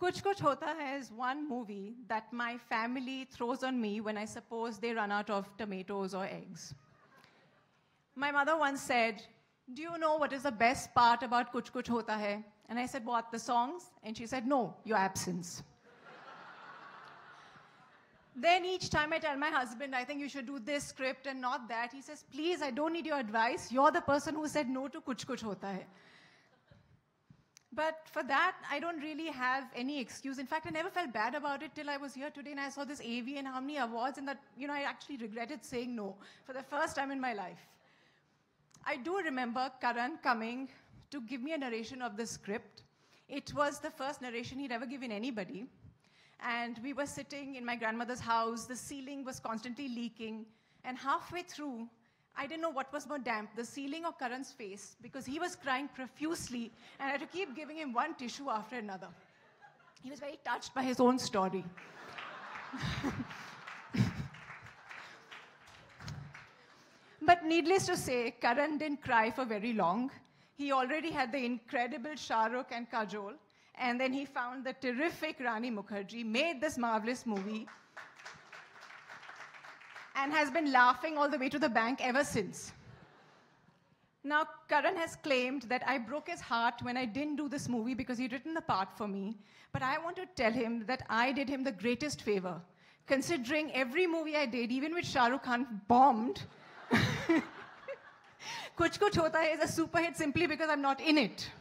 Kuch Kuch Hota Hai is one movie that my family throws on me when I suppose they run out of tomatoes or eggs. My mother once said, "Do you know what is the best part about Kuch Kuch Hota Hai?" And I said, "What, the songs?" And she said, "No, your absence." Then each time I tell my husband, "I think you should do this script and not that," he says, "Please, I don't need your advice. You're the person who said no to Kuch Kuch Hota Hai." But for that, I don't really have any excuse. In fact, I never felt bad about it till I was here today and I saw this AV and how many awards, and that, I actually regretted saying no for the first time in my life. I do remember Karan coming to give me a narration of the script. It was the first narration he'd ever given anybody. And we were sitting in my grandmother's house. The ceiling was constantly leaking. And halfway through, I didn't know what was more damp, the ceiling or Karan's face, because he was crying profusely, and I had to keep giving him one tissue after another. He was very touched by his own story. But needless to say, Karan didn't cry for very long. He already had the incredible Shah Rukh and Kajol, and then he found the terrific Rani Mukerji, made this marvelous movie, and has been laughing all the way to the bank ever since. Now, Karan has claimed that I broke his heart when I didn't do this movie because he'd written the part for me, but I want to tell him that I did him the greatest favor, considering every movie I did, even with Shah Rukh Khan, bombed. Kuch Kuch Hota Hai is a super hit simply because I'm not in it.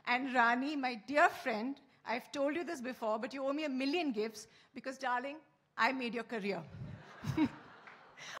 And Rani, my dear friend, I've told you this before, but you owe me 1,000,000 gifts because, darling, I made your career.